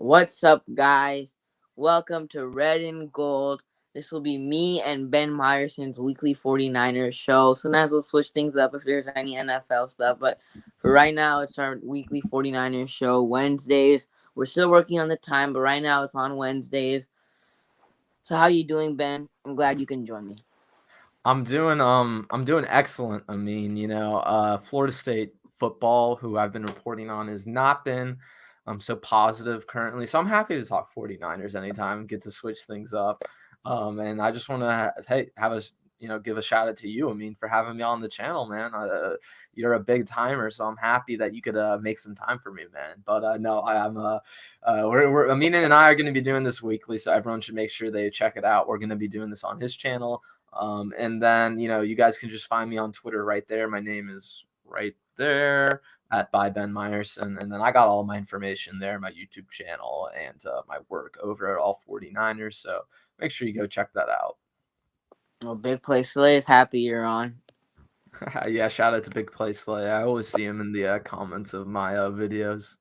What's up, guys? Welcome to Red and Gold. This will be me and Ben Meyerson's weekly 49ers show. Sometimes we'll switch things up if there's any NFL stuff, but for right now, it's our weekly 49ers show. Wednesdays. We're still working on the time, but right now it's on Wednesdays. So how you doing, Ben? I'm glad you can join me. I'm doing excellent. Florida State football, who I've been reporting on, has not been so positive currently. So I'm happy to talk 49ers anytime, get to switch things up. And I just want to have a give a shout out to you, Amin, for having me on the channel, man. You're a big timer, so I'm happy that you could make some time for me, man. But no, I'm Amin and I are going to be doing this weekly, so everyone should make sure they check it out. We're going to be doing this on his channel. And then, you guys can just find me on Twitter right there. My name is right there at by Ben Meyerson. And then I got all my information there, my YouTube channel and my work over at All 49ers. So make sure you go check that out. Well, Big Play Slay is happy you're on. Yeah, shout out to Big Play Slay. I always see him in the comments of my videos.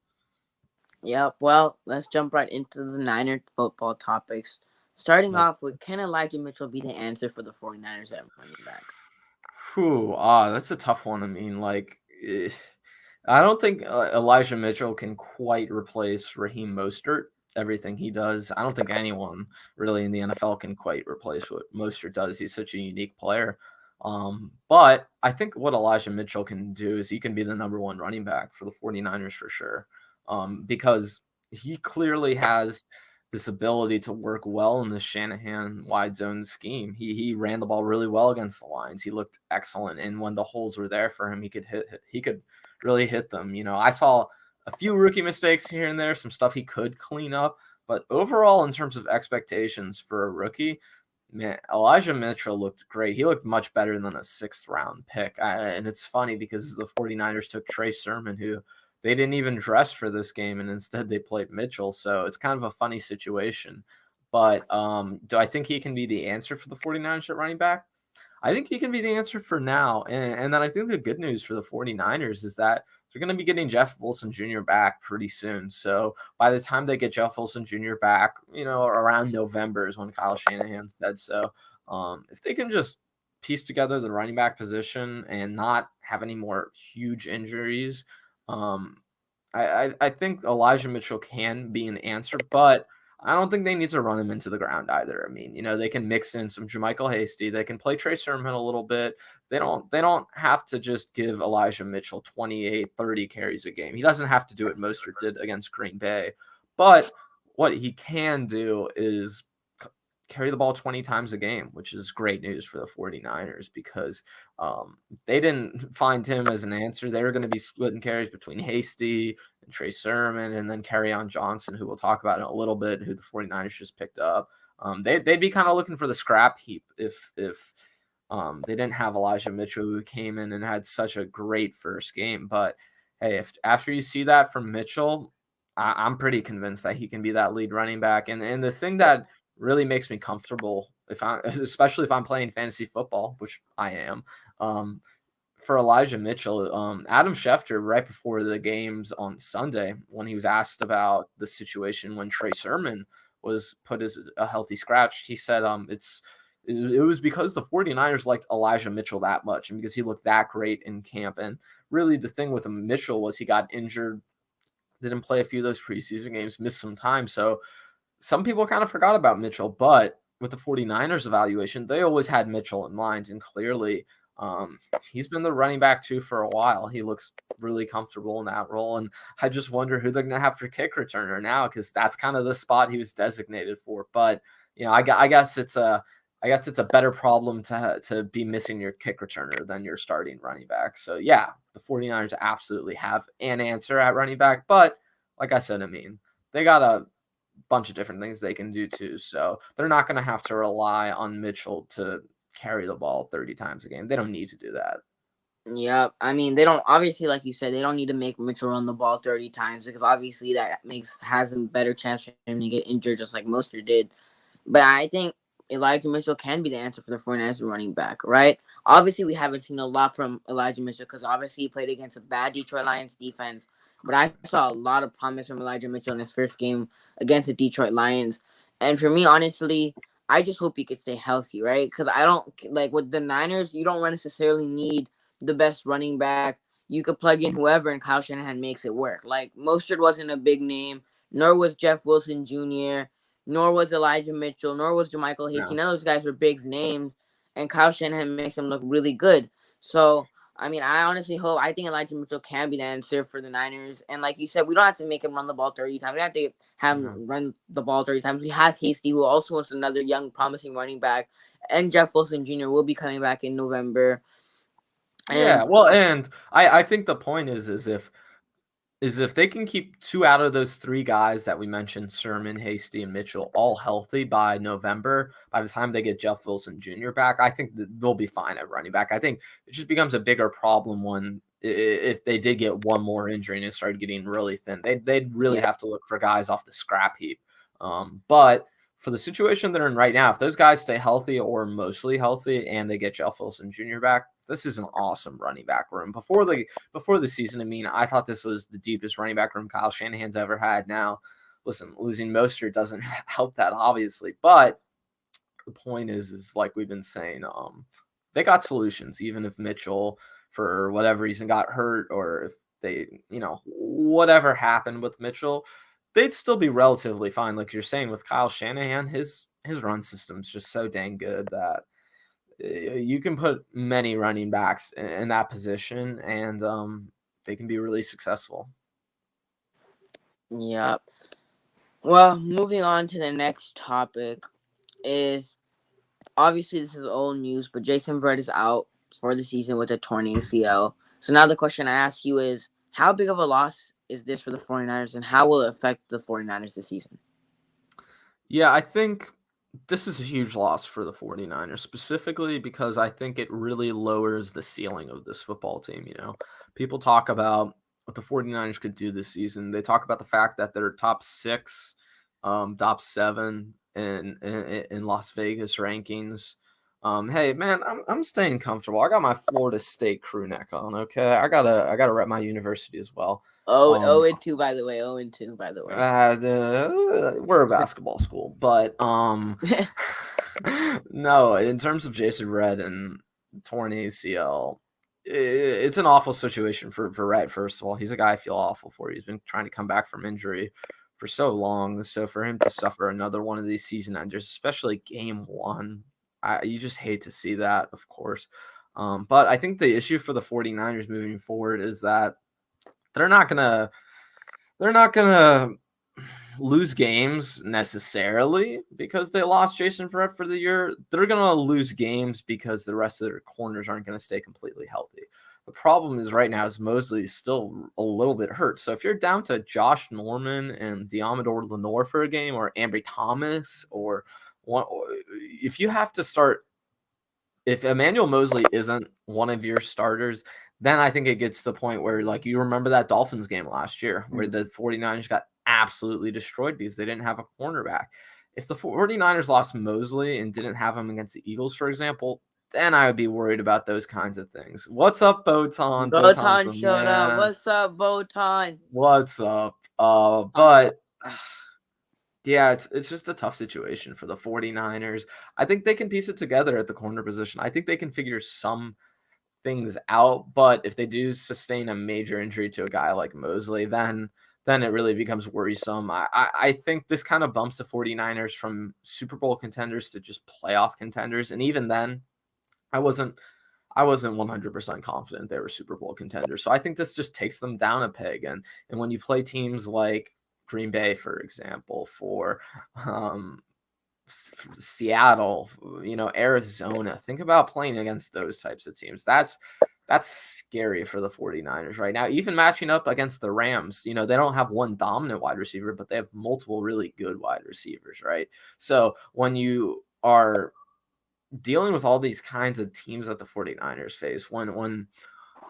Yep, well, let's jump right into the Niner football topics. Starting Like, off with, can Elijah Mitchell be the answer for the 49ers at running back? that's a tough one. I don't think Elijah Mitchell can quite replace Raheem Mostert. Everything he does, I don't think anyone really in the NFL can quite replace what Mostert does. He's such a unique player. But I think what Elijah Mitchell can do is he can be the number one running back for the 49ers for sure. Because he clearly has this ability to work well in the Shanahan wide zone scheme. He ran the ball really well against the Lions. He looked excellent, and when the holes were there for him, he could really hit them. I saw a few rookie mistakes here and there, some stuff he could clean up, but overall, in terms of expectations for a rookie, man, Elijah Mitchell looked great. He looked much better than a sixth round pick. And it's funny because the 49ers took Trey Sermon, who they didn't even dress for this game, and instead they played Mitchell. So it's kind of a funny situation. But do I think he can be the answer for the 49ers at running back? I think he can be the answer for now. And then I think the good news for the 49ers is that they're going to be getting Jeff Wilson Jr. back pretty soon. So by the time they get Jeff Wilson Jr. back, around November is when Kyle Shanahan said so. If they can just piece together the running back position and not have any more huge injuries, um, I think Elijah Mitchell can be an answer, but I don't think they need to run him into the ground either. I mean, they can mix in some Jermichael Hasty. They can play Trey Sermon a little bit. They don't have to just give Elijah Mitchell 28, 30 carries a game. He doesn't have to do what Mostert did against Green Bay. But what he can do is carry the ball 20 times a game, which is great news for the 49ers because they didn't find him as an answer. They were going to be splitting carries between Hasty and Trey Sermon and then Kerryon Johnson, who we'll talk about in a little bit, who the 49ers just picked up. They'd be kind of looking for the scrap heap if they didn't have Elijah Mitchell, who came in and had such a great first game. But hey, if after you see that from Mitchell, I'm pretty convinced that he can be that lead running back. And the thing that really makes me comfortable especially if I'm playing fantasy football, which I am. For Elijah Mitchell, Adam Schefter, right before the games on Sunday, when he was asked about the situation when Trey Sermon was put as a healthy scratch, he said it was because the 49ers liked Elijah Mitchell that much and because he looked that great in camp. And really the thing with Mitchell was he got injured, didn't play a few of those preseason games, missed some time. So some people kind of forgot about Mitchell, but with the 49ers evaluation, they always had Mitchell in mind. And clearly, he's been the running back too for a while. He looks really comfortable in that role. And I just wonder who they're going to have for kick returner now, because that's kind of the spot he was designated for. But, I guess it's a better problem to be missing your kick returner than your starting running back. So, yeah, the 49ers absolutely have an answer at running back. But like I said, they got a bunch of different things they can do too. So they're not going to have to rely on Mitchell to carry the ball 30 times a game. They don't need to do that. Yep. They don't, obviously, like you said, they don't need to make Mitchell run the ball 30 times because obviously that has a better chance for him to get injured just like Mostert did. But I think Elijah Mitchell can be the answer for the 49ers running back, right? Obviously, we haven't seen a lot from Elijah Mitchell because obviously he played against a bad Detroit Lions defense. but I saw a lot of promise from Elijah Mitchell in his first game against the Detroit Lions. And for me, honestly, I just hope he could stay healthy, right? Because I don't like with the Niners, you don't necessarily need the best running back. You could plug in whoever, and Kyle Shanahan makes it work. Like Mostert wasn't a big name, nor was Jeff Wilson Jr., nor was Elijah Mitchell, nor was Jermichael Hasty. No. None of those guys were big names, and Kyle Shanahan makes them look really good. So I mean, I honestly hope. I think Elijah Mitchell can be the answer for the Niners. And like you said, we don't have to make him run the ball 30 times. We don't have to have him No. run the ball 30 times. We have Hasty, who also is another young, promising running back, and Jeff Wilson Jr. will be coming back in November. Yeah, And well, and I think the point is if they can keep 2 out of those 3 guys that we mentioned, Sermon, Hasty, and Mitchell, all healthy by November, by the time they get Jeff Wilson Jr. back, I think they'll be fine at running back. I think it just becomes a bigger problem when if they did get one more injury and it started getting really thin. They'd really yeah, have to look for guys off the scrap heap. But for the situation they're in right now, if those guys stay healthy or mostly healthy and they get Jeff Wilson Jr. back, this is an awesome running back room. Before the season, I mean, I thought this was the deepest running back room Kyle Shanahan's ever had. Now, listen, losing Mostert doesn't help that, obviously, but the point is like we've been saying, they got solutions, even if Mitchell, for whatever reason, got hurt, or if they, whatever happened with Mitchell, they'd still be relatively fine. Like you're saying with Kyle Shanahan, his run system's just so dang good that you can put many running backs in that position, and they can be really successful. yeah. Well, moving on to the next topic is obviously this is old news, but Jason Verrett is out for the season with a torn ACL. So now the question I ask you is, how big of a loss is this for the 49ers, and how will it affect the 49ers this season? Yeah, I think this is a huge loss for the 49ers, specifically because I think it really lowers the ceiling of this football team. People talk about what the 49ers could do this season. They talk about the fact that they're top 6, top 7 in Las Vegas rankings. Hey man, I'm staying comfortable. I got my Florida State crew neck on. Okay, I gotta rep my university as well. Oh, Um, 2 by the way. 2 by the way. we're a basketball school, but no. In terms of Jason Red and torn ACL, it's an awful situation for Red. First of all, he's a guy I feel awful for. He's been trying to come back from injury for so long. So for him to suffer another one of these season enders, especially game one, you just hate to see that, of course. But I think the issue for the 49ers moving forward is that they're not gonna they're not gonna lose games necessarily because they lost Jason Verrett for the year. They're gonna lose games because the rest of their corners aren't gonna stay completely healthy. The problem is right now is Mosley is still a little bit hurt. So if you're down to Josh Norman and Diamador Lenore for a game, or Ambry Thomas, or if you have to start, if Emmanuel Mosley isn't one of your starters, then I think it gets to the point where, like, you remember that Dolphins game last year where the 49ers got absolutely destroyed because they didn't have a cornerback. If the 49ers lost Mosley and didn't have him against the Eagles, for example, then I would be worried about those kinds of things. What's up, Botan? Botan's Botan the showed up. man. What's up, Botan? What's up? Uh, But yeah, it's just a tough situation for the 49ers. I think they can piece it together at the corner position. I think they can figure some things out, but if they do sustain a major injury to a guy like Mosley, then it really becomes worrisome. I think this kind of bumps the 49ers from Super Bowl contenders to just playoff contenders. And even then, I wasn't 100% confident they were Super Bowl contenders. So I think this just takes them down a peg. And when you play teams like Green Bay, for example, for Seattle, Arizona, think about playing against those types of teams. That's scary for the 49ers right now. Even matching up against the Rams, they don't have one dominant wide receiver, but they have multiple really good wide receivers, right? So when you are dealing with all these kinds of teams that the 49ers face, when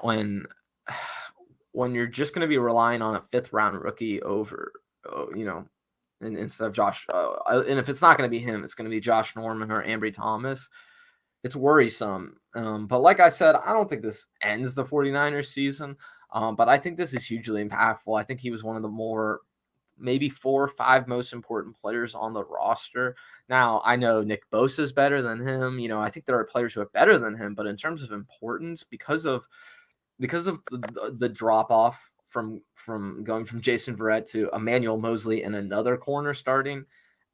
when you're just going to be relying on a 5th round rookie over, and instead of Josh, and if it's not going to be him, it's going to be Josh Norman or Ambry Thomas. It's worrisome. But like I said, I don't think this ends the 49ers season. But I think this is hugely impactful. I think he was one of the more maybe 4 or 5 most important players on the roster. Now, I know Nick Bosa is better than him. I think there are players who are better than him, but in terms of importance, because of the drop off from going from Jason Verrett to Emmanuel Mosley and another corner starting,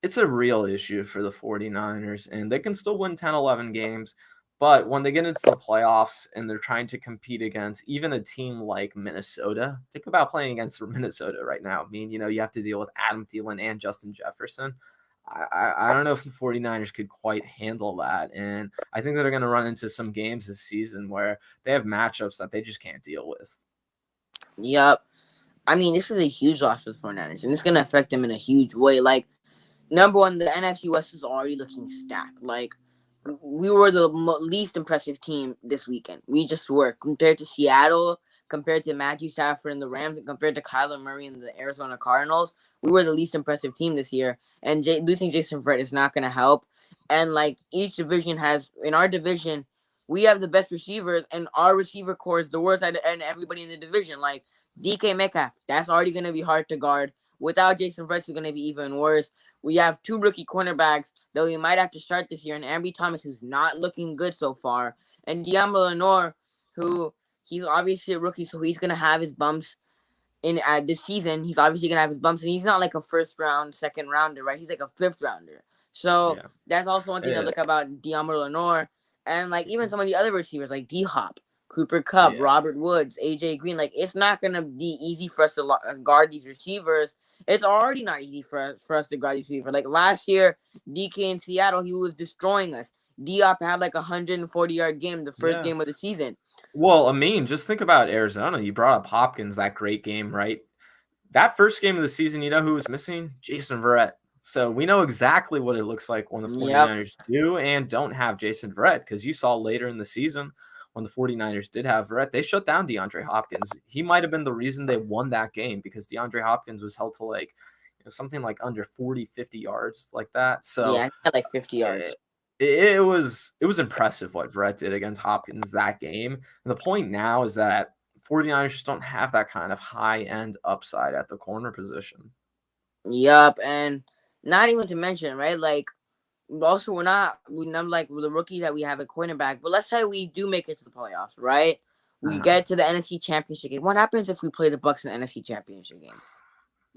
it's a real issue for the 49ers, and they can still win 10, 11 games. But when they get into the playoffs and they're trying to compete against even a team like Minnesota, think about playing against Minnesota right now. I mean, you have to deal with Adam Thielen and Justin Jefferson. I don't know if the 49ers could quite handle that. And I think they're going to run into some games this season where they have matchups that they just can't deal with. Yep. I mean, this is a huge loss for the 49ers, and it's going to affect them in a huge way. Like, number one, the NFC West is already looking stacked. Like, we were the least impressive team this weekend. We just were. Compared to Seattle, compared to Matthew Stafford and the Rams, and compared to Kyler Murray and the Arizona Cardinals, we were the least impressive team this year. And losing Jason Verrett is not going to help. And, like, each division has, in our division, we have the best receivers, and our receiver core is the worst and everybody in the division. Like, DK Metcalf, that's already going to be hard to guard. Without Jason Verrett, it's going to be even worse. We have 2 rookie cornerbacks that we might have to start this year, and Ambry Thomas, who's not looking good so far, and Diamo Lenore, who he's obviously a rookie, so he's gonna have his bumps in this season. He's obviously gonna have his bumps, and he's not like a first round, second rounder, right? He's like a fifth rounder. So Yeah. that's also one thing to look about Diamo Lenore, and like even some of the other receivers like D Hop, Cooper Kupp, Yeah. Robert Woods, AJ Green. Like it's not gonna be easy for us to guard these receivers. It's already not easy for us to guard these receivers. Like last year, DK in Seattle, he was destroying us. Diop had like a 140-yard game the first Yeah. game of the season. Well, Amin, just think about Arizona. You brought up Hopkins, that great game, right? That first game of the season, you know who was missing? Jason Verrett. So we know exactly what it looks like when the Yep. 49ers do and don't have Jason Verrett, because you saw later in the season when the 49ers did have Verrett, they shut down DeAndre Hopkins. He might have been the reason they won that game, because DeAndre Hopkins was held to like something like under 40, 50 yards like that. So Yeah, he had like 50 yards. it was impressive what Verrett did against Hopkins that game. And the point now is that 49ers just don't have that kind of high-end upside at the corner position. Yup, and not even to mention, right? Like, also we're not like the rookies that we have at cornerback. But let's say we do make it to the playoffs, right? We Uh, get to the NFC Championship game. What happens if we play the Bucks in the NFC Championship game?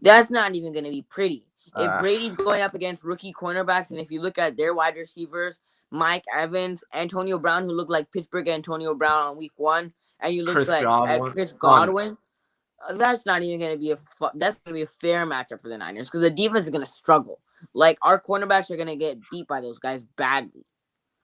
That's not even going to be pretty. If uh, Brady's going up against rookie cornerbacks, and if you look at their wide receivers, Mike Evans, Antonio Brown, who looked like Pittsburgh Antonio Brown on week 1, and you look Chris like at Godwin. Chris On Godwin, that's not even going to be that's going to be a fair matchup for the Niners because the defense is going to struggle. Like our cornerbacks are going to get beat by those guys badly.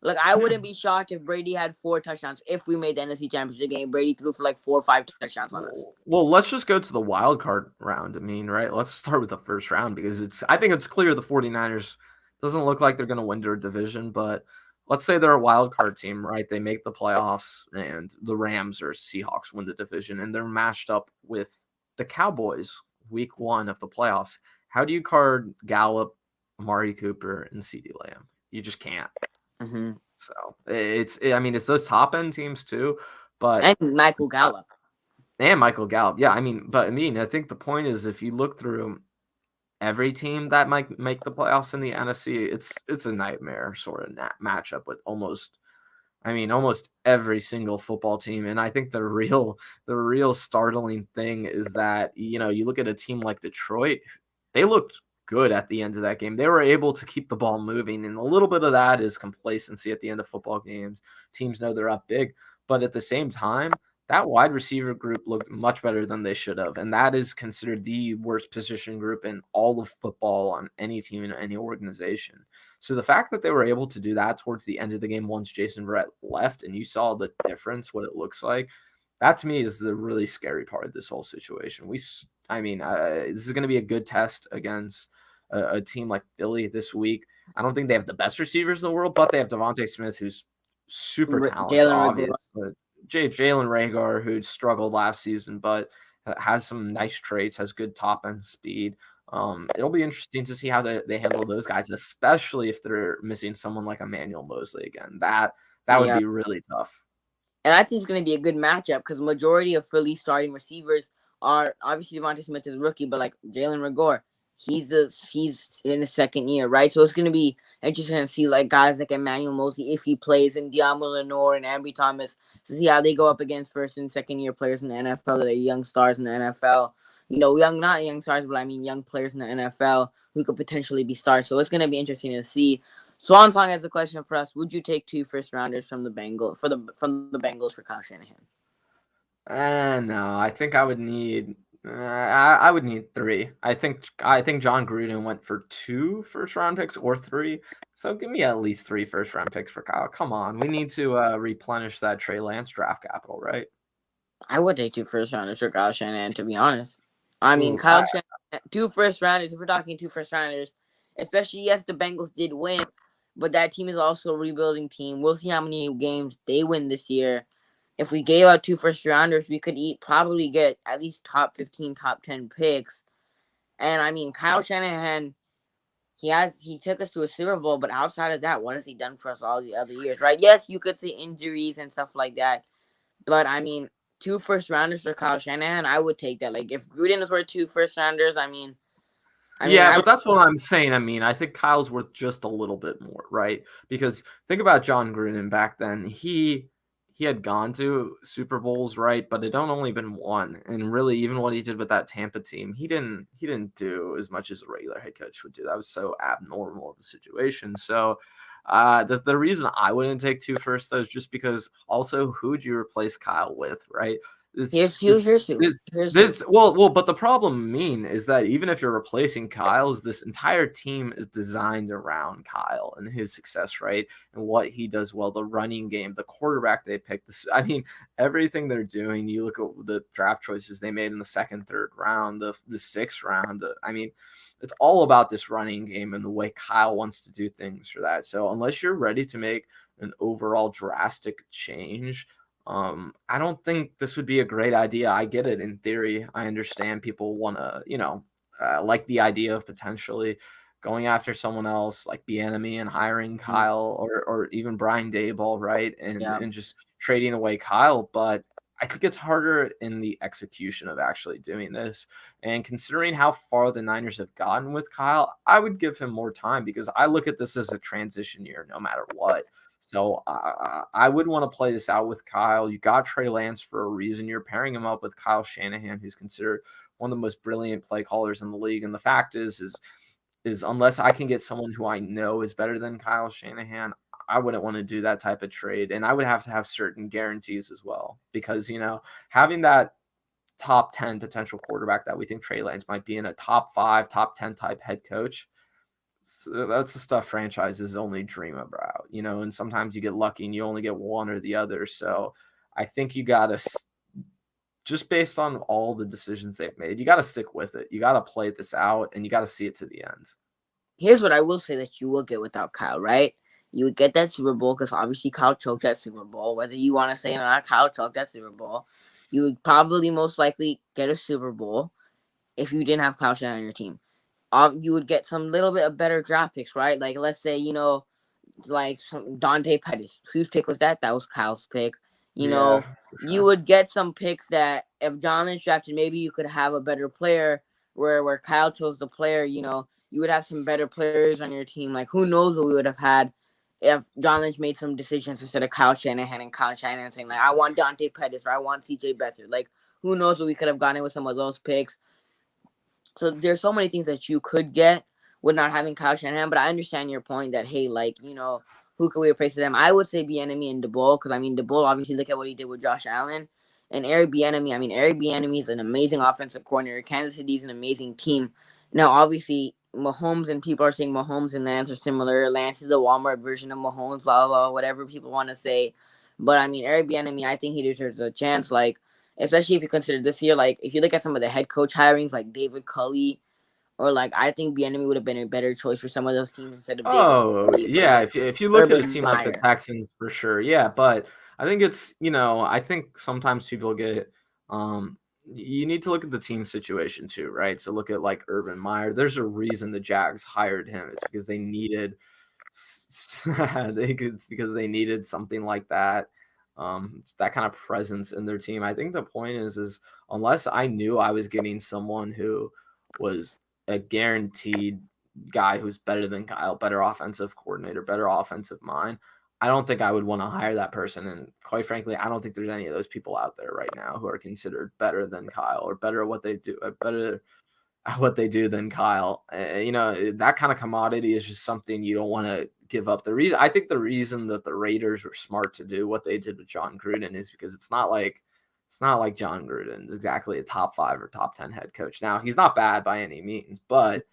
Like I yeah. wouldn't be shocked if Brady had 4 touchdowns if we made the NFC Championship game. Brady threw for like 4 or 5 touchdowns on us. Well, let's just go to the wild card round. I mean, right? Let's start with the first round, because I think it's clear the 49ers doesn't look like they're going to win their division, but let's say they're a wild card team, right? They make the playoffs and the Rams or Seahawks win the division, and they're matched up with the Cowboys week 1 of the playoffs. How do you card Gallup, Amari Cooper, and CeeDee Lamb? You just can't. Mm-hmm. So it's those top end teams too, but And Michael Gallup. and Michael Gallup. Yeah, I think the point is, if you look through every team that might make the playoffs in the NFC, it's a nightmare sort of matchup with almost every single football team. And I think the real startling thing is that you look at a team like Detroit, they looked good at the end of that game. They were able to keep the ball moving, and a little bit of that is complacency at the end of football games. Teams know they're up big, but at the same time, that wide receiver group looked much better than they should have, and that is considered the worst position group in all of football on any team in any organization. So the fact that they were able to do that towards the end of the game once Jason Verrett left, and you saw the difference, what it looks like, that to me is the really scary part of this whole situation. This is going to be a good test against a team like Philly this week. I don't think they have the best receivers in the world, but they have Devontae Smith, who's super talented, Jalen Rigor. obvious. Jalen Rager, who struggled last season, but has some nice traits, has good top end speed. It'll be interesting to see how they handle those guys, especially if they're missing someone like Emmanuel Mosley again. That would Yeah. be really tough. And I think it's going to be a good matchup because majority of Philly's starting receivers are obviously Devontae Smith is a rookie, but like Jalen Rigor, he's in his second year, right? So it's going to be interesting to see like guys like Emmanuel Mosley if he plays, and Diamo Lenore and Ambry Thomas to see how they go up against first and second year players in the NFL. They're young stars in the NFL. Young, not young stars, but I mean young players in the NFL who could potentially be stars. So it's going to be interesting to see. Swan Song has a question for us. Would you take two first rounders from the Bengals for Kyle Shanahan? No, I think I would need. I would need three. I think John Gruden went for two first round picks or three. So give me at least three first round picks for Kyle. Come on, we need to replenish that Trey Lance draft capital, right? I would take two first rounders for Kyle Shanahan, to be honest. I mean, Ooh, Kyle Shanahan, two first rounders. If we're talking two first rounders, especially yes, the Bengals did win, but that team is also a rebuilding team. We'll see how many games they win this year. If we gave out two first rounders, we could probably get at least top 15, top 10 picks. And I mean, Kyle Shanahan, he took us to a Super Bowl, but outside of that, what has he done for us all the other years, right? Yes, you could say injuries and stuff like that, but I mean, two first rounders for Kyle Shanahan, I would take that. Like if Gruden is worth two first rounders, yeah, I but that's what I'm saying. I mean, I think Kyle's worth just a little bit more, right? Because think about John Gruden back then. He had gone to Super Bowls, right? But it don't only been one. And really, even what he did with that Tampa team, he didn't do as much as a regular head coach would do. That was so abnormal of a situation. So the reason I wouldn't take two first though is just because also who would you replace Kyle with, right? This here's who this here's who this here's who. this well, but the problem mean is that even if you're replacing Kyle, is this entire team is designed around Kyle and his success, right? And what he does well, the running game, the quarterback they picked. I mean, everything they're doing. You look at the draft choices they made in the second, third round, the sixth round. I mean, it's all about this running game and the way Kyle wants to do things for that. So unless you're ready to make an overall drastic change, I don't think this would be a great idea. I get it in theory. I understand people want to, like the idea of potentially going after someone else like enemy and hiring Mm, Kyle or even Brian Dayball, right? And yeah. and just trading away Kyle, but I think it's harder in the execution of actually doing this. And considering how far the Niners have gotten with Kyle, I would give him more time because I look at this as a transition year no matter what. So I would want to play this out with Kyle. You got Trey Lance for a reason. You're pairing him up with Kyle Shanahan, who's considered one of the most brilliant play callers in the league. And the fact is unless I can get someone who I know is better than Kyle Shanahan, I wouldn't want to do that type of trade. And I would have to have certain guarantees as well because having that top 10 potential quarterback that we think Trey Lance might be in a top 5, top 10 type head coach. So that's the stuff franchises only dream about, and sometimes you get lucky and you only get one or the other. So I think you got to, just based on all the decisions they've made, you got to stick with it. You got to play this out and you got to see it to the end. Here's what I will say that you will get without Kyle, right? You would get that Super Bowl because obviously Kyle choked that Super Bowl. Whether you want to say or not, Kyle choked that Super Bowl. You would probably most likely get a Super Bowl if you didn't have Kyle Shanahan on your team. You would get some little bit of better draft picks, right? Like let's say like some Dante Pettis. Whose pick was that? That was Kyle's pick. You Yeah, know, for you sure. would get some picks that if John Lynch drafted, maybe you could have a better player. Where Kyle chose the player, you would have some better players on your team. Like who knows what we would have had if John Lynch made some decisions instead of Kyle Shanahan and Kyle Shanahan saying like I want Dante Pettis or I want CJ Beathard. Like who knows what we could have gotten with some of those picks. So there's so many things that you could get with not having Kyle Shanahan, but I understand your point that hey, like who could we replace them? I would say Bieniemy and DeBoll because I mean DeBoll obviously look at what he did with Josh Allen and Eric Bieniemy. I mean Eric Bieniemy is an amazing offensive coordinator. Kansas City is an amazing team. Now obviously Mahomes and people are saying Mahomes and Lance are similar. Lance is the Walmart version of Mahomes, blah blah, blah whatever people want to say. But I mean Eric Bieniemy, I think he deserves a chance. Like especially if you consider this year, like if you look at some of the head coach hirings, like David Culley, or like I think Bieniemy would have been a better choice for some of those teams instead of David Oh, Culley or yeah, like if you look at a Urban team like the Meyer. Texans for sure, yeah, but I think I think sometimes people get you need to look at the team situation too, right? So look at like Urban Meyer. There's a reason the Jags hired him. It's because they needed it's because they needed something like that. It's that kind of presence in their team. I think the point is unless I knew I was getting someone who was a guaranteed guy who's better than Kyle, better offensive coordinator, better offensive mind, I don't think I would want to hire that person. And quite frankly, I don't think there's any of those people out there right now who are considered better than Kyle or better at what they do, better at what they do than Kyle. That kind of commodity is just something you don't want to give up. I think the reason that the Raiders were smart to do what they did with John Gruden is because it's not like John Gruden is exactly a top 5 or top 10 head coach. Now, he's not bad by any means, but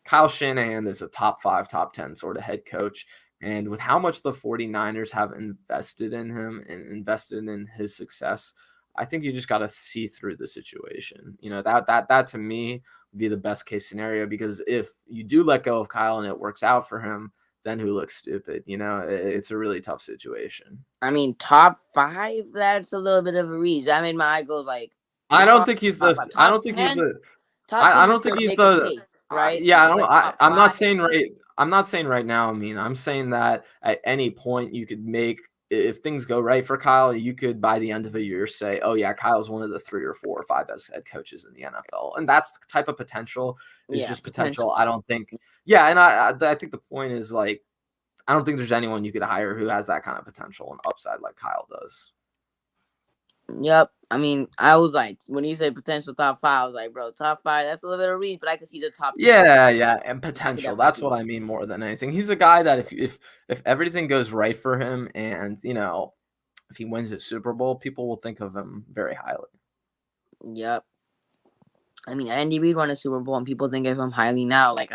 Kyle Shanahan is a top 5, top 10 sort of head coach. And with how much the 49ers have invested in him and invested in his success, I think you just got to see through the situation. That to me would be the best case scenario, because if you do let go of Kyle and it works out for him, then who looks stupid? It's a really tough situation. I mean, top 5, that's a little bit of a reach. I mean, my eye goes like, I you're don't talking think he's top the. 5. I Top don't think he's 10? the. Top 10, I you don't think could he's make a the. case, right? Yeah, I don't. But top I'm not 5? saying right. I'm not saying right now. I mean, I'm saying that at any point you could make, if things go right for Kyle, you could by the end of the year say, "Oh yeah, Kyle's one of the 3 or 4 or 5 best head coaches in the NFL," and that's the type of potential is Yeah, just potential. potential. I don't think. Yeah, and I think the point is like, I don't think there's anyone you could hire who has that kind of potential and upside like Kyle does. Yep. I mean, I was like, when you say potential top 5, I was like, bro, top 5, that's a little bit of reach, but I could see the top 10. Yeah, and I could potential. definitely That's see what I mean more than anything. He's a guy that if everything goes right for him, and if he wins the Super Bowl, people will think of him very highly. that. Yep. I mean, Andy Reid won a Super Bowl, and people think of him highly now. Like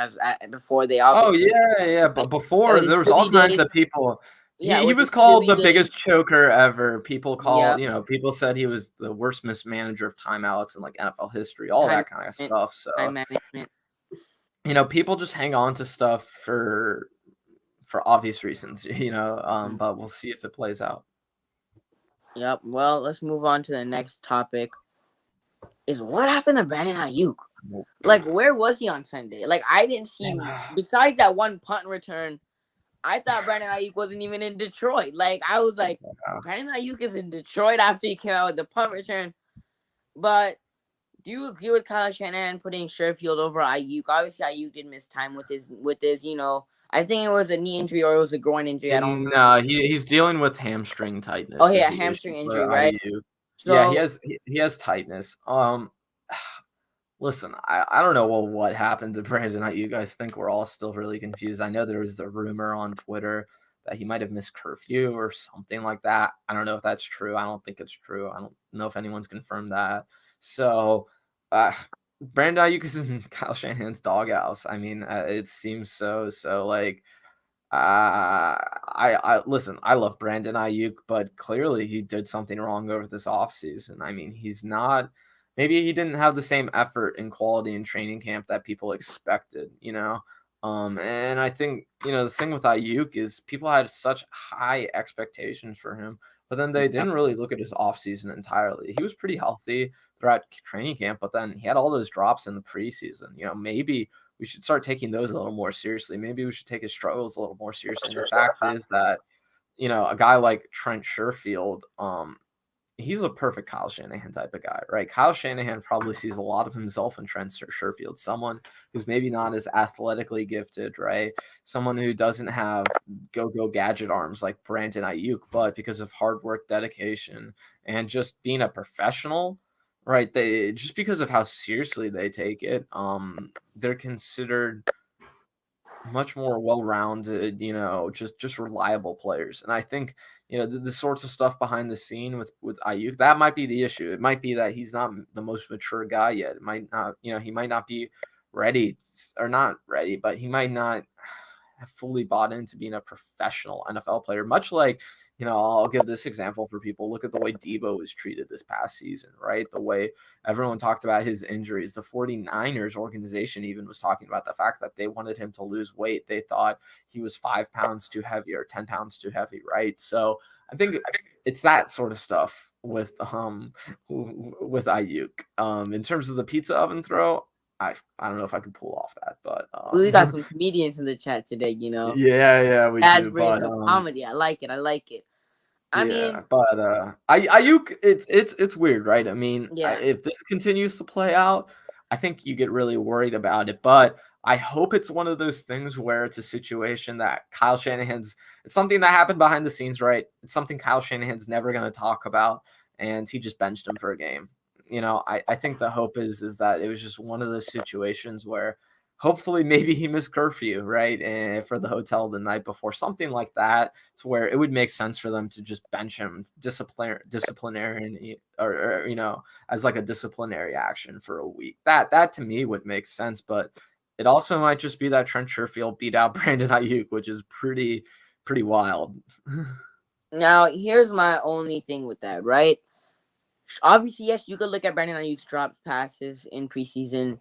before, they Oh obviously yeah. But like before with his there was all Philly kinds days. of people. Yeah, He with was his called Philly the biggest days. choker ever. Yep. People said he was the worst mismanager of timeouts in like NFL history, all Time that kind of management. stuff. So, Time management. people just hang on to stuff for obvious reasons, but we'll see if it plays out. Yep. Well, let's move on to the next topic. Is what happened to Brandon Ayuk? Like, where was he on Sunday? Like, I didn't see. Besides that one punt return, I thought Brandon Ayuk wasn't even in Detroit. Like, I was like, Brandon Ayuk is in Detroit after he came out with the punt return. But do you agree with Kyle Shanahan putting Sherfield over Ayuk? Obviously, Ayuk did miss time with his. I think it was a knee injury or it was a groin injury. I don't remember. No, he's dealing with hamstring Oh, tightness is yeah, the issue hamstring for injury, right? IU. Yeah, So he has tightness. Listen, I don't know what happened to Brandon. You guys think we're all still really confused. I know there was the rumor on Twitter that he might have missed curfew or something like that. I don't know if that's true. I don't think it's true. I don't know if anyone's confirmed that. So, Brandon Ayuk is in Kyle Shanahan's doghouse. I mean, it seems so. So, like, I listen. I love Brandon Ayuk, but clearly he did something wrong over this offseason. I mean, he's not. Maybe he didn't have the same effort and quality in training camp that people expected. And I think the thing with Ayuk is people had such high expectations for him, but then they yeah, didn't really look at his offseason entirely. He was pretty healthy throughout training camp, but then he had all those drops in the preseason. Maybe we should start taking those a little more seriously. Maybe we should take his struggles a little more seriously. And the fact is that, a guy like Trent Sherfield, he's a perfect Kyle Shanahan type of guy, right? Kyle Shanahan probably sees a lot of himself in Trent Sherfield, someone who's maybe not as athletically gifted, right? Someone who doesn't have go gadget arms like Brandon Ayuk, but because of hard work, dedication, and just being a professional, right? They just because of how seriously they take it, they're considered much more well-rounded, just reliable players. And I think, the sorts of stuff behind the scene with Ayuk, that might be the issue. It might be that he's not the most mature guy yet. It might not, he might not be ready or not ready, but he might not have fully bought into being a professional NFL player, much like, I'll give this example for people. Look at the way Debo was treated this past season, right? The way everyone talked about his injuries. The 49ers organization even was talking about the fact that they wanted him to lose weight. They thought he was 5 pounds too heavy or 10 pounds too heavy, right? So I think it's that sort of stuff with Ayuk. In terms of the pizza oven throw, I don't know if I could pull off that, but we got some comedians in the chat today. yeah, we Ads do. bringing But some comedy. I like it. I mean, Yeah, but Ayuk, it's weird, right? I mean, yeah. if this continues to play out, I think you get really worried about it. But I hope it's one of those things where it's a situation that Kyle Shanahan's. It's something that happened behind the scenes, right? It's something Kyle Shanahan's never going to talk about, and he just benched him for a game. I think the hope is that it was just one of those situations where hopefully maybe he missed curfew, right? And for the hotel the night before, something like that, to where it would make sense for them to just bench him disciplinary or as like a disciplinary action for a week. That to me would make sense, but it also might just be that Trent Sherfield beat out Brandon Ayuk, which is pretty wild. Now, here's my only thing with that, right? Obviously, yes, you could look at Brandon Ayuk's drops passes in preseason,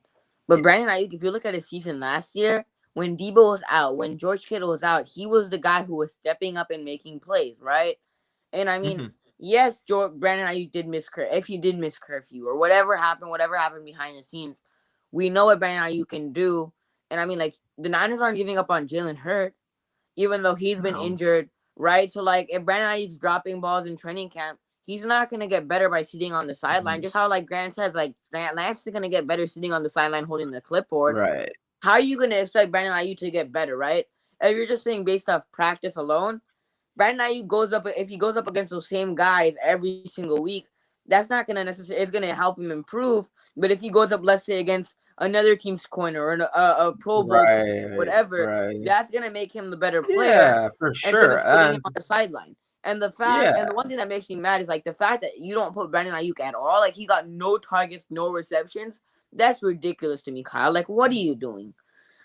but Brandon Ayuk, if you look at his season last year, when Debo was out, when George Kittle was out, he was the guy who was stepping up and making plays, right? And I mean, Mhm. yes, Brandon Ayuk did miss if he did miss curfew or whatever happened behind the scenes, we know what Brandon Ayuk can do. And I mean, like the Niners aren't giving up on Jalen Hurts, even though he's been No. injured, right? So like if Brandon Ayuk's dropping balls in training camp, he's not gonna get better by sitting on the sideline. Mhm. Just how like Grant says, like Lance is gonna get better sitting on the sideline holding the clipboard. Right. How are you gonna expect Brandon Ayuk to get better, right? If you're just saying based off practice alone, Brandon Ayuk goes up if he goes up against those same guys every single week, that's not gonna necessarily it's gonna help him improve. But if he goes up, let's say against another team's corner or a Pro Bowl corner, Right. whatever, Right. that's gonna make him the better player Yeah, for instead sure. of sitting him And on the sideline. And yeah, the one thing that makes me mad is like the fact that you don't put Brandon Ayuk at all. Like he got no targets, no receptions. That's ridiculous to me, Kyle. Like what are you doing?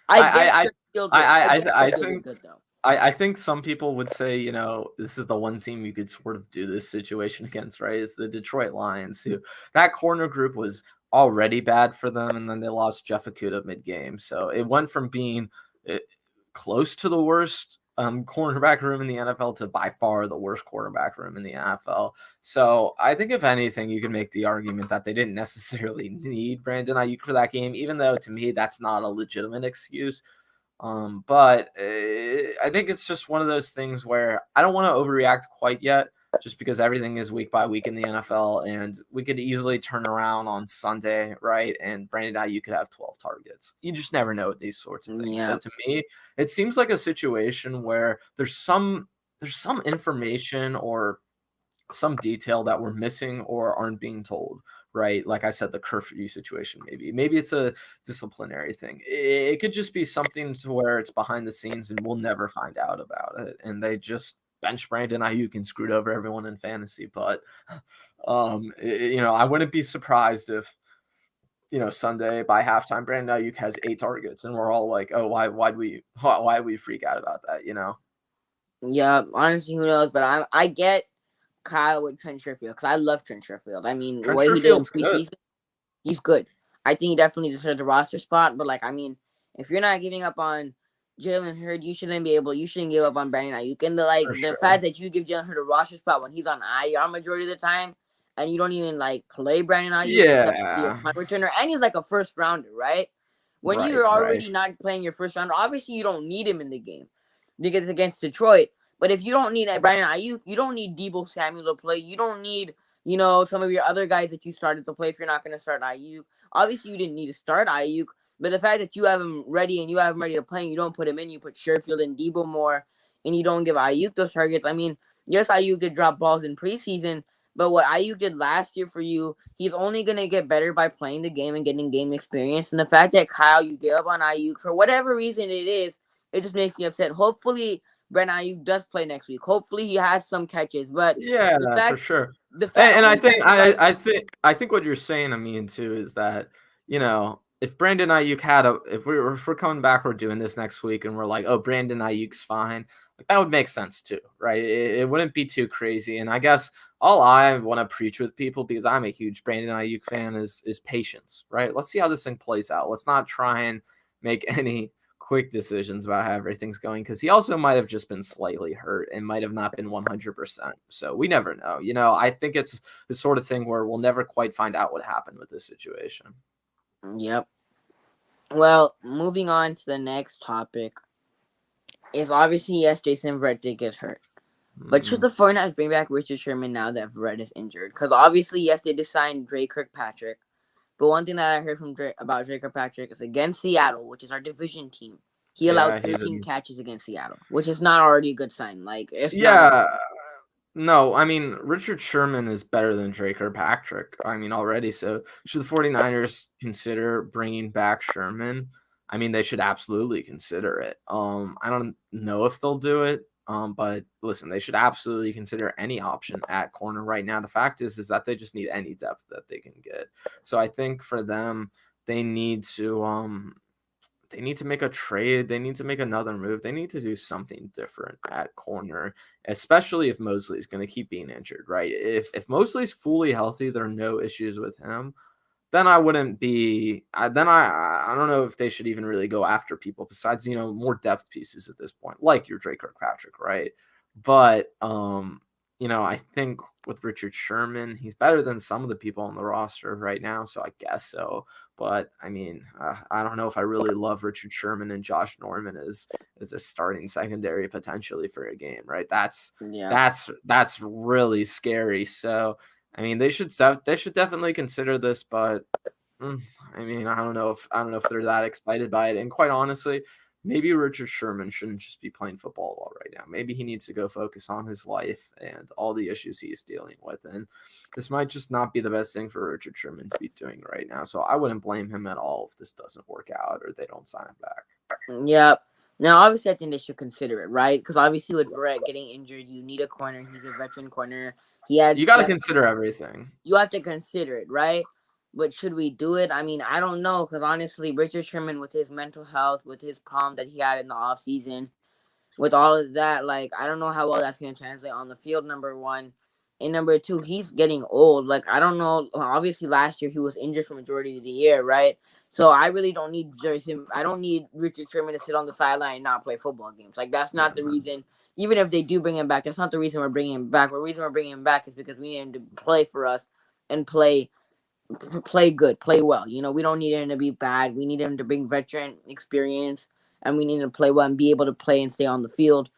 I get I Sherfield good. I get I Sherfield is think good though. I think some people would say, this is the one team you could sort of do this situation against, right? It's the Detroit Lions, who that corner group was already bad for them, and then they lost Jeff Okudah mid-game. So it went from being uh, close to the worst cornerback room in the NFL to by far the worst quarterback room in the NFL. So I think if anything, you can make the argument that they didn't necessarily need Brandon Ayuk for that game, even though to me that's not a legitimate excuse. But I think it's just one of those things where I don't want to overreact quite yet, just because everything is week by week in the NFL, and we could easily turn around on Sunday, right? And Brandon Ayuk could have 12 targets. You just never know with these sorts of things. So Yeah. to me, it seems like a situation where there's some information or some detail that we're missing or aren't being told, right? Like I said, the curfew situation, maybe it's a disciplinary thing. It could just be something to where it's behind the scenes and we'll never find out about it, and they just bench Brandon Ayuk and screwed over everyone in fantasy. But I wouldn't be surprised if Sunday by halftime Brandon Ayuk has 8 targets and we're all like, oh, why we freak out about that. Yeah, honestly, who knows? But I get Kyle with Trent Sherfield because I love Trent Sherfield. I mean, the Trent way he did in Sherfield's good. preseason, he's good. I think he definitely deserves the roster spot. But like, I mean, if you're not giving up on Jalen Hurd, you shouldn't give up on Brandon Ayuk. And For the sure. fact that you give Jalen Hurd a roster spot when he's on IR majority of the time, and you don't even like play Brandon Ayuk except for your Yeah. punt returner, and he's like a first rounder, right? When Right, you're right. already not playing your first rounder, obviously you don't need him in the game because it's against Detroit. But if you don't need Brandon Ayuk, you don't need Debo Samuel to play. You don't need, some of your other guys that you started to play if you're not going to start Ayuk. Obviously, you didn't need to start Ayuk, but the fact that you have him ready and you have him ready to play and you don't put him in, you put Sherfield and Debo more, and you don't give Ayuk those targets. I mean, yes, Ayuk did drop balls in preseason, but what Ayuk did last year for you, he's only going to get better by playing the game and getting game experience. And the fact that Kyle, you gave up on Ayuk for whatever reason it is, it just makes me upset. Hopefully, Brent Ayuk does play next week. Hopefully, he has some catches. But the Yeah, for fact, sure. the fact, And I only think fact is like, I think what you're saying, I mean, too, is that, if Brandon Ayuk had if we're coming back, we're doing this next week and we're like, oh, Brandon Ayuk's fine, like that would make sense too, right? It wouldn't be too crazy. And I guess all I want to preach with people, because I'm a huge Brandon Ayuk fan, is patience, right? Let's see how this thing plays out. Let's not try and make any quick decisions about how everything's going, because he also might have just been slightly hurt and might have not been 100%. So we never know. I think it's the sort of thing where we'll never quite find out what happened with this situation. yep. Well, moving on to the next topic is obviously yes, Jason Verrett did get hurt. But should the 49ers bring back Richard Sherman now that Verrett is injured? Because obviously, yes, they just signed Dre Kirkpatrick. But one thing that I heard from Dre about Dre Kirkpatrick is against Seattle, which is our division team, he allowed Yeah, he's a 13 catches against Seattle, which is not already a good sign. Like, it's not a. yeah. No, I mean, Richard Sherman is better than Drake or Patrick. I mean, already. So, should the 49ers consider bringing back Sherman? I mean, they should absolutely consider it. I don't know if they'll do it. But listen, they should absolutely consider any option at corner right now. The fact is that they just need any depth that they can get. So I think for them, they need to they need to make a trade. They need to make another move. They need to do something different at corner, especially if Mosley's going to keep being injured, right? If Mosley's fully healthy, there are no issues with him. Then I wouldn't be. I don't know if they should even really go after people besides more depth pieces at this point, like your Drake Kirkpatrick, right? But I think with Richard Sherman, he's better than some of the people on the roster right now, so I guess so. But I mean, I don't know if I really love Richard Sherman and Josh Norman as a starting secondary potentially for a game, right? Yeah. That's really scary. So I mean, they should definitely consider this, but I mean, I don't know if they're that excited by it. And quite honestly, maybe Richard Sherman shouldn't just be playing football all right now. Maybe he needs to go focus on his life and all the issues he's dealing with. And this might just not be the best thing for Richard Sherman to be doing right now. So I wouldn't blame him at all if this doesn't work out or they don't sign him back. Yep. Now, obviously, I think they should consider it, right? Because obviously, with Verrett getting injured, you need a corner. He's a veteran corner. You got He to had consider everything. you have to consider it, right? But should we do it? I mean, I don't know, because honestly, Richard Sherman, with his mental health, with his problem that he had in the off season, with all of that, like, I don't know how well that's going to translate on the field, number one. And number two, he's getting old. Like, I don't know. Obviously, last year he was injured for majority of the year, right? So I really don't need I don't need Richard Sherman to sit on the sideline and not play football games. Like, that's Yeah, not the man. reason. Even if they do bring him back, that's not the reason we're bringing him back. The reason we're bringing him back is because we need him to play for us and play good, play well. We don't need him to be bad. We need him to bring veteran experience, and we need him to play well and be able to play and stay on the field.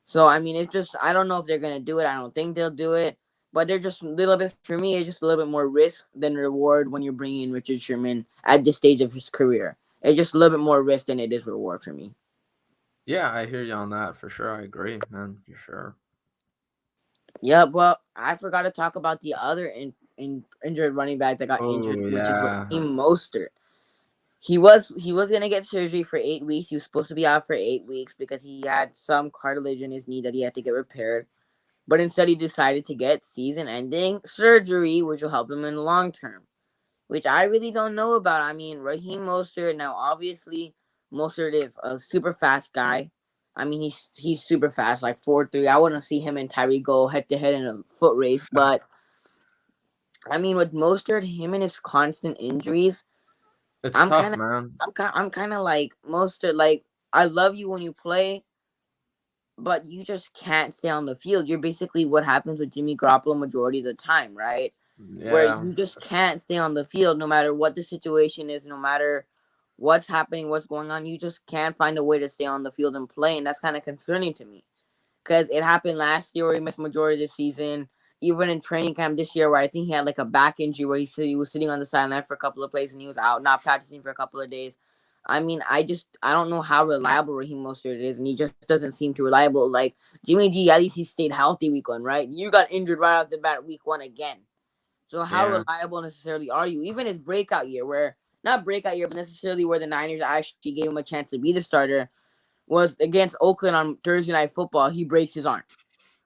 So I mean, it's just I don't know if they're gonna do it. I don't think they'll do it, but they're just a little bit for me. It's just a little bit more risk than reward when you're bringing in Richard Sherman at this stage of his career. It's just a little bit more risk than it is reward for me. Yeah, I hear you on that for sure. I agree, man, for sure. Yeah, well, I forgot to talk about the other injured running back that got injured, Oh which is yeah. Raheem Mostert. He was gonna get surgery for 8 weeks. He was supposed to be out for 8 weeks because he had some cartilage in his knee that he had to get repaired. But instead, he decided to get season-ending surgery, which will help him in the long term. Which I really don't know about. I mean, Raheem Mostert. Now, obviously, Mostert is a super fast guy. I mean, he's super fast, like 4.3. I want to see him and Tyree go head to head in a foot race. But I mean, with Mostert, him and his constant injuries, It's I'm tough, kind of man. I'm kind of like Mostert. Like, I love you when you play, but you just can't stay on the field. You're basically what happens with Jimmy Garoppolo majority of the time, right? Where Yeah. you just can't stay on the field no matter what the situation is, no matter what's happening, what's going on. You just can't find a way to stay on the field and play, and that's kind of concerning to me because it happened last year where he missed majority of the season. Even in training camp this year, where I think he had like a back injury where he was sitting on the sideline for a couple of plays and he was out, not practicing for a couple of days. I mean, I don't know how reliable Raheem Mostert is, and he just doesn't seem too reliable. Like Jimmy G, at least he stayed healthy week one, right? You got injured right off the bat week one again. So how Yeah. reliable necessarily are you? Even his breakout year, where not breakout year, but necessarily where the Niners actually gave him a chance to be the starter, was against Oakland on Thursday Night Football. He breaks his arm.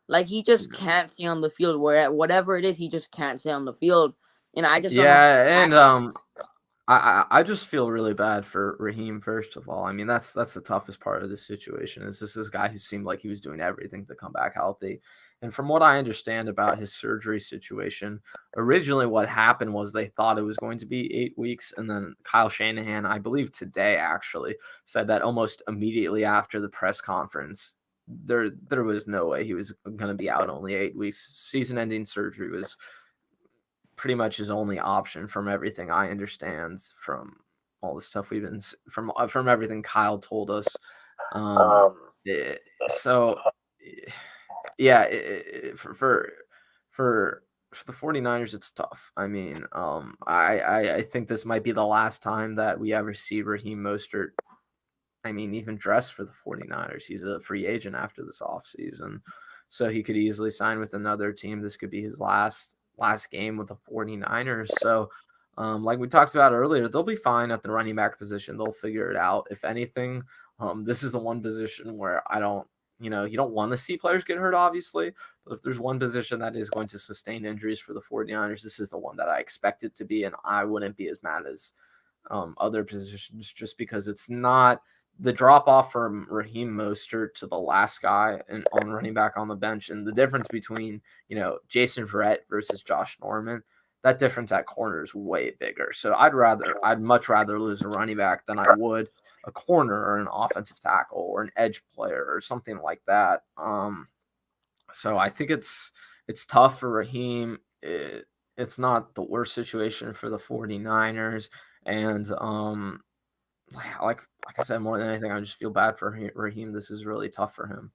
Like he just can't stay on the field. Where whatever it is, he just can't stay on the field. And I just don't know Yeah, why. and I just feel really bad for Raheem. First of all, I mean that's the toughest part of this situation. Is this guy who seemed like he was doing everything to come back healthy, and from what I understand about his surgery situation, originally what happened was they thought it was going to be 8 weeks, and then Kyle Shanahan, I believe today actually, said that almost immediately after the press conference. There was no way he was going to be out only 8 weeks. Season-ending surgery was pretty much his only option from everything I understand from all the stuff we've been from everything Kyle told us. Um, Um, eh, so yeah, for for the 49ers, it's tough. I mean, I think this might be the last time that we ever see Raheem Mostert. I mean, even dress for the 49ers. He's a free agent after this offseason. So he could easily sign with another team. This could be his last game with the 49ers. So like we talked about earlier, they'll be fine at the running back position. They'll figure it out. If anything, this is the one position where I don't, you don't want to see players get hurt, obviously. But if there's one position that is going to sustain injuries for the 49ers, this is the one that I expect it to be. And I wouldn't be as mad as other positions just because it's not the drop off from Raheem Mostert to the last guy and on running back on the bench, and the difference between Jason Verrett versus Josh Norman, that difference at corner is way bigger. So I'd much rather lose a running back than I would a corner or an offensive tackle or an edge player or something like that. So I think it's tough for Raheem. It's not the worst situation for the 49ers. And like I said, more than anything, I just feel bad for Raheem. This is really tough for him.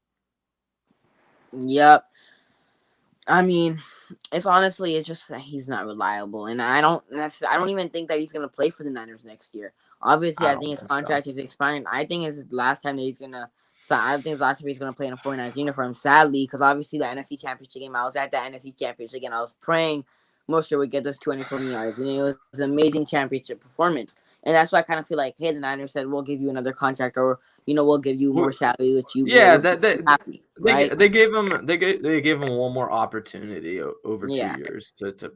Yep. I mean, it's just that he's not reliable, and I don't even think that he's gonna play for the Niners next year. Obviously, I I don't think his think so. contract is expiring. I think it's the last time that he's gonna. So I think it's the last time he's gonna play in a 49ers uniform. Sadly, because obviously the NFC Championship game, I was at the NFC Championship game. I was praying Mostert would get those 220 yards, and it was an amazing championship performance. And that's why I kind of feel like, hey, the Niners said we'll give you another contract, or we'll give you more salary, which you Yeah, which that makes you happy, right? they gave him one more opportunity over two Yeah. years to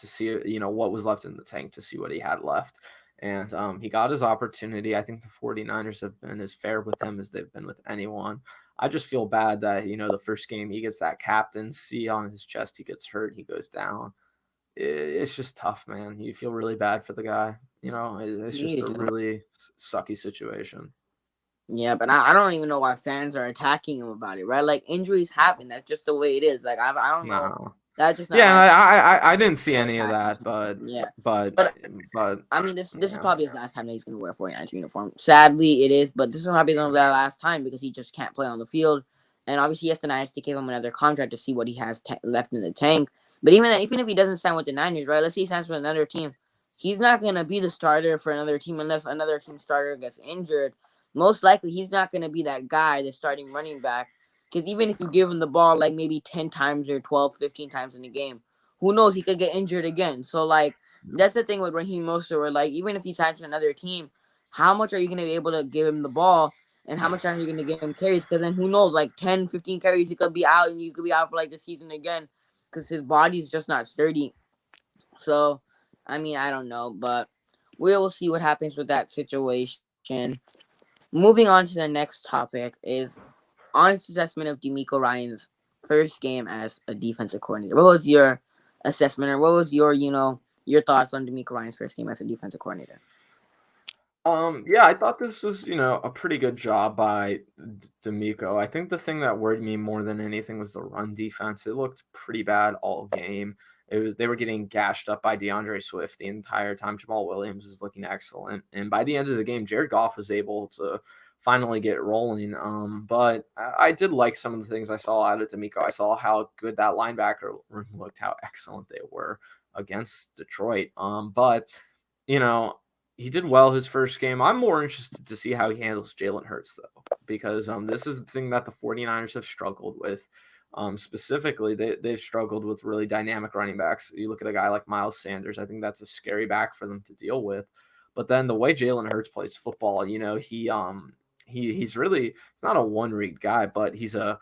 see what was left in the tank, to see what he had left, and he got his opportunity. I think the 49ers have been as fair with him as they've been with anyone. I just feel bad that the first game he gets that captaincy on his chest, he gets hurt, he goes down. It's just tough, man. You feel really bad for the guy. It's just a Yeah. really sucky situation. Yeah, but I don't even know why fans are attacking him about it, right? Like injuries happen. That's just the way it is. Like I don't know. No. That's just not Yeah, my I didn't see for any of attacking that, him. but Yeah, but but but I mean, this is yeah. probably his last time that he's gonna wear a 49ers uniform. Sadly, it is, but this is probably gonna be the last time because he just can't play on the field. And obviously, yes, the Niners to give him another contract to see what he has left in the tank. But even if he doesn't sign with the Niners, right? Let's say he signs with another team, he's not gonna be the starter for another team unless another team starter gets injured. Most likely, he's not gonna be that guy, the starting running back. Because even if you give him the ball like maybe 10 times or 12, 15 times in the game, who knows? He could get injured again. So like that's the thing with Raheem Mostert, where like even if he signs to another team, how much are you gonna be able to give him the ball, and how much time are you gonna give him carries? Because then who knows, like 10, 15 carries, he could be out, and you could be out for like the season again, because his body's just not sturdy. So, I mean, I don't know, but we will see what happens with that situation. Moving on to the next topic is honest assessment of D'Amico Ryan's first game as a defensive coordinator. What was your assessment, or what was your thoughts on D'Amico Ryan's first game as a defensive coordinator? Yeah, I thought this was, a pretty good job by D'Amico. I think the thing that worried me more than anything was the run defense. It looked pretty bad all game. They were getting gashed up by DeAndre Swift the entire time. Jamal Williams was looking excellent, and by the end of the game, Jared Goff was able to finally get rolling. But I did like some of the things I saw out of D'Amico. I saw how good that linebacker room looked, how excellent they were against Detroit. But you know, he did well his first game. I'm more interested to see how he handles Jalen Hurts, though, because this is the thing that the 49ers have struggled with. Specifically, they've struggled with really dynamic running backs. You look at a guy like Miles Sanders, I think that's a scary back for them to deal with. But then the way Jalen Hurts plays football, he's really, it's not a one read guy, but he's a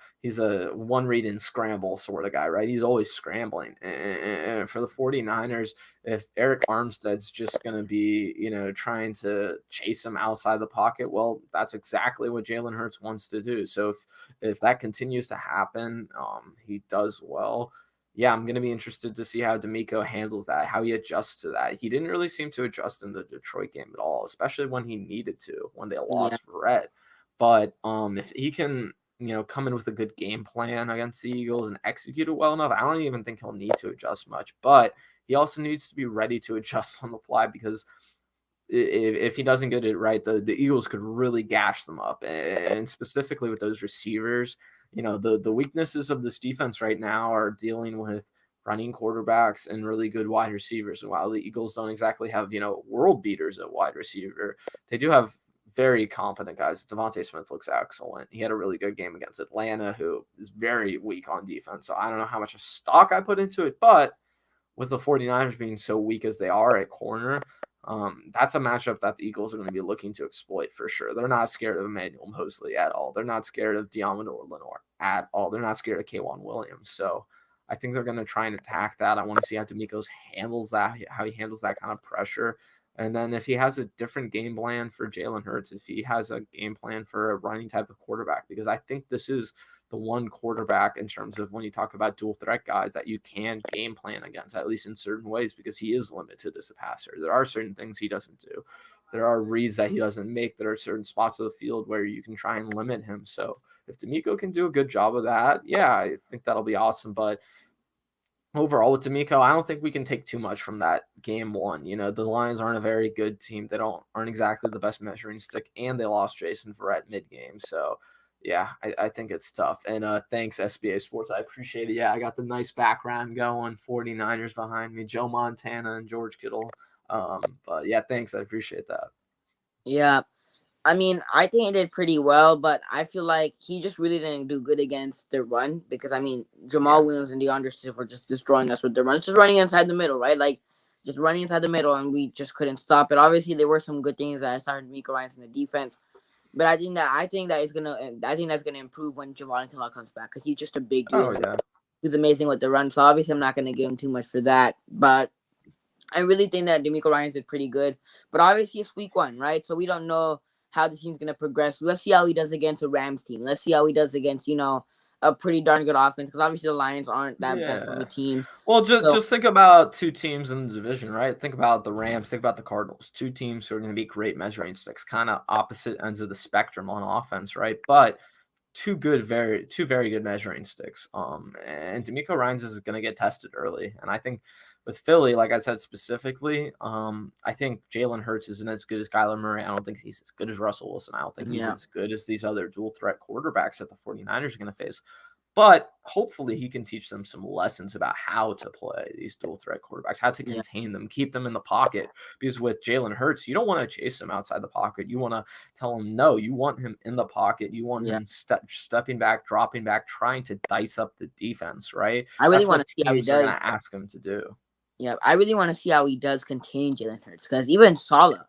one read and scramble sort of guy, right? He's always scrambling. And for the 49ers, if Eric Armstead's just going to be, trying to chase him outside the pocket, well, that's exactly what Jalen Hurts wants to do. So if that continues to happen, he does well. Yeah, I'm going to be interested to see how D'Amico handles that, how he adjusts to that. He didn't really seem to adjust in the Detroit game at all, especially when he needed to, when they Yeah, lost Verrett. But if he can, come in with a good game plan against the Eagles and execute it well enough, I don't even think he'll need to adjust much. But he also needs to be ready to adjust on the fly, because if he doesn't get it right, the Eagles could really gash them up. And specifically with those receivers, the weaknesses of this defense right now are dealing with running quarterbacks and really good wide receivers. And while the Eagles don't exactly have, world beaters at wide receiver, they do have very competent guys. Devontae Smith looks excellent. He had a really good game against Atlanta, who is very weak on defense. So I don't know how much stock I put into it, but with the 49ers being so weak as they are at corner, that's a matchup that the Eagles are going to be looking to exploit for sure. They're not scared of Emmanuel Mosley at all. They're not scared of Diamador Lenore at all. They're not scared of K'Wan Williams. So I think they're going to try and attack that. I want to see how DeMeco handles that, how he handles that kind of pressure. And then if he has a different game plan for Jalen Hurts, if he has a game plan for a running type of quarterback, because I think this is the one quarterback in terms of when you talk about dual threat guys that you can game plan against, at least in certain ways, because he is limited as a passer. There are certain things he doesn't do. There are reads that he doesn't make. There are certain spots of the field where you can try and limit him. So if DeMeco can do a good job of that, yeah, I think that'll be awesome. But overall with DeMeco, I don't think we can take too much from that game one. The Lions aren't a very good team. They aren't exactly the best measuring stick, and they lost Jason Verrett mid-game. So yeah, I think it's tough. And thanks, SBA Sports. I appreciate it. Yeah, I got the nice background going, 49ers behind me, Joe Montana and George Kittle. But yeah, thanks. I appreciate that. Yeah. I mean, I think he did pretty well, but I feel like he just really didn't do good against the run because, I mean, Jamal Yeah. Williams and DeAndre Swift were just destroying us with the run. Just running inside the middle, right? Like, just running inside the middle, and we just couldn't stop it. Obviously, there were some good things that I started Miko Ryans in the defense, but I think that's gonna improve when Javon Kinlaw comes back because he's just a big dude Oh, and yeah. he's amazing with the run. So obviously, I'm not gonna give him too much for that, but I really think that D'Amico Ryans did pretty good. But obviously, it's week one, right? So we don't know how the team's gonna progress. Let's see how he does against a Rams team. Let's see how he does against a pretty darn good offense because obviously the Lions aren't that best of Yeah. a team. Well, just So just think about two teams in the division, right? Think about the Rams. Think about the Cardinals. Two teams who are going to be great measuring sticks, kind of opposite ends of the spectrum on offense, right? But two very good measuring sticks. And D'Amico Ryans is going to get tested early, and I think with Philly, like I said specifically, I think Jalen Hurts isn't as good as Kyler Murray. I don't think he's as good as Russell Wilson. I don't think he's yeah, as good as these other dual threat quarterbacks that the 49ers are going to face. But hopefully he can teach them some lessons about how to play these dual threat quarterbacks, how to yeah, contain them, keep them in the pocket. Because with Jalen Hurts, you don't want to chase him outside the pocket. You want to tell him no. You want him in the pocket. You want yeah. him stepping back, dropping back, trying to dice up the defense, right? I really That's want what to see how he teams are going does. to ask him to do. Yeah, I really want to see how he does contain Jalen Hurts because even Salah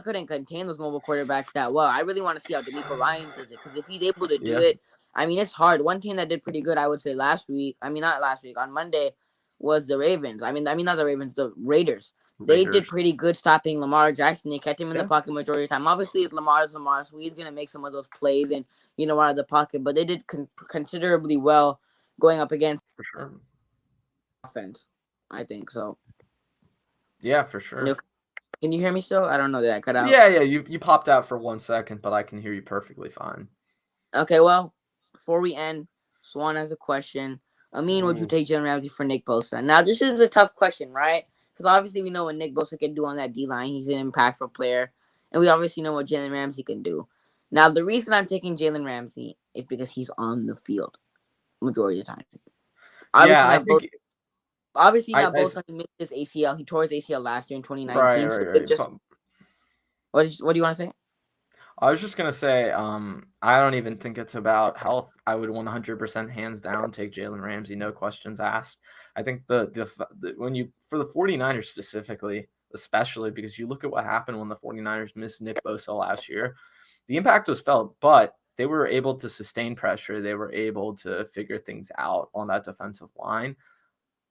couldn't contain those mobile quarterbacks that well. I really want to see how D'Amico Ryans does it because if he's able to do Yeah, it, I mean, it's hard. One team that did pretty good, I would say last week. I mean, not last week on Monday was the Ravens. I mean not the Ravens, the Raiders. They did Raiders. pretty good stopping Lamar Jackson. They kept him in the Yeah, pocket majority of the time. Obviously, it's Lamar, so he's gonna make some of those plays and out of the pocket. But they did considerably well going up against for sure. offense. I think so. Yeah, for sure. Can you hear me still? I don't know that I cut out. Yeah. You popped out for 1 second, but I can hear you perfectly fine. Okay, well, before we end, Swan has a question. Amin, would you Ooh. take Jalen Ramsey for Nick Bosa? Now, this is a tough question, right? Because obviously we know what Nick Bosa can do on that D line. He's an impactful player, and we obviously know what Jalen Ramsey can do. Now, the reason I'm taking Jalen Ramsey is because he's on the field majority of the time. Yeah, Obviously, I not both. think Obviously, not I both. He missed his ACL. He tore his ACL last year in right, 2019. So right, it's right. just what do you want to say? I was just gonna say, I don't even think it's about health. I would 100% hands down take Jalen Ramsey, no questions asked. I think the when you for the 49ers specifically, especially because you look at what happened when the 49ers missed Nick Bosa last year, the impact was felt, but they were able to sustain pressure. They were able to figure things out on that defensive line.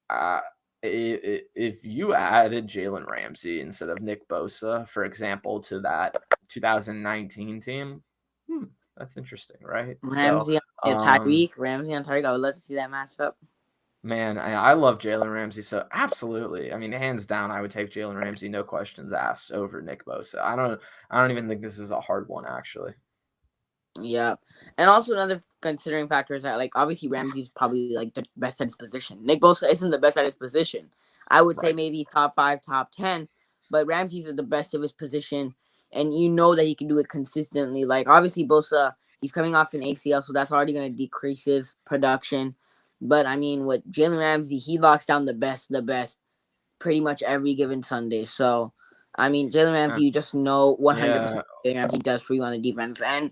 Uh, if you added Jalen Ramsey instead of Nick Bosa, for example, to that 2019 team, that's interesting, right? So, Ramsey on um, Tyreek. Ramsey on Tyreek. I would love to see that matchup. man, I love Jalen Ramsey. So, absolutely, I mean, hands down, I would take Jalen Ramsey, no questions asked, over Nick Bosa. I don't even think this is a hard one, actually. Yeah, and also another considering factor is that like obviously Ramsey's probably like the best at his position. Nick Bosa isn't the best at his position. I would say Right. maybe top five, top 10, but Ramsey's at the best of his position, and you know that he can do it consistently. Like obviously Bosa, He's coming off an ACL, so that's already going to decrease his production. But I mean, with Jalen Ramsey, he locks down the best, pretty much every given Sunday. So, I mean, Jalen Uh, Ramsey, you just know 100% yeah. what Jalen Ramsey does for you on the defense. And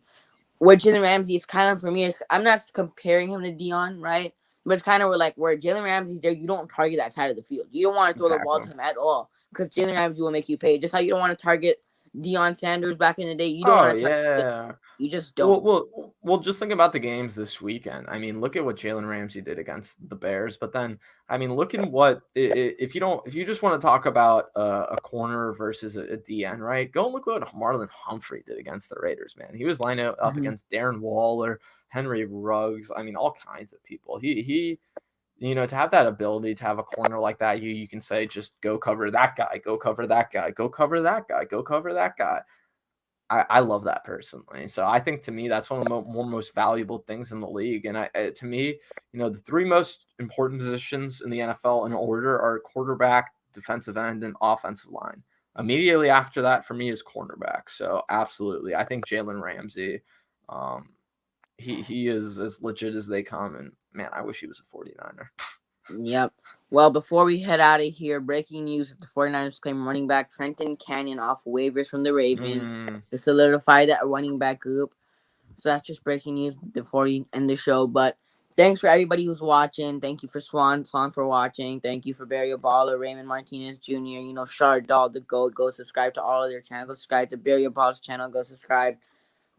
where Jalen Ramsey is kind of for me, I'm not comparing him to Dion, right? But it's kind of where Jalen Ramsey's there, you don't target that side of the field. You don't want to throw the ball Exactly. to him at all because Jalen Ramsey will make you pay. Just how you don't want to target Deion Sanders back in the day, you don't Oh want to target. yeah. You just Well, don't. just think about the games this weekend. I mean, look at what Jalen Ramsey did against the Bears. But then, I mean, look at what if you just want to talk about a corner versus a DN, right? Go and look what Marlon Humphrey did against the Raiders. Man, he was lining up Mhm. against Darren Waller, Henry Ruggs. I mean, all kinds of people. He to have that ability to have a corner like that, you can say just go cover that guy, go cover that guy, go cover that guy, go cover that guy. I love that personally. So I think to me that's one of the most valuable things in the league. And to me, the three most important positions in the NFL in order are quarterback, defensive end, and offensive line. Immediately after that, for me, is cornerback. So absolutely, I think Jalen Ramsey, um, he is as legit as they come. And man, I wish he was a 49er. Yep. Well, before we head out of here, breaking news: the 49ers claim running back Trenton Canyon off waivers from the Ravens Mm, to solidify that running back group. So that's just breaking news before we end the show. But thanks for everybody who's watching. Thank you for Swan for watching. Thank you for Barry Baller, Raymond Martinez Jr., Shard Doll, the GOAT. Go subscribe to all of their channels. Go subscribe to Barry Baller's channel. Go subscribe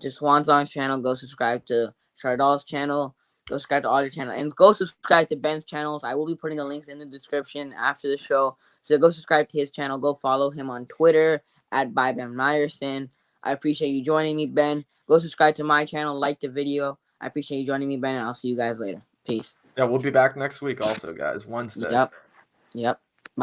to Swansong's channel. Go subscribe to Shardall's channel. Go subscribe to all your channels. And go subscribe to Ben's channels. I will be putting the links in the description after the show. So go subscribe to his channel. Go follow him on Twitter at Meyerson. I appreciate you joining me, Ben. Go subscribe to my channel. Like the video. I appreciate you joining me, Ben, and I'll see you guys later. Peace. yeah, we'll be back next week also, guys. Wednesday. Yep. Yep.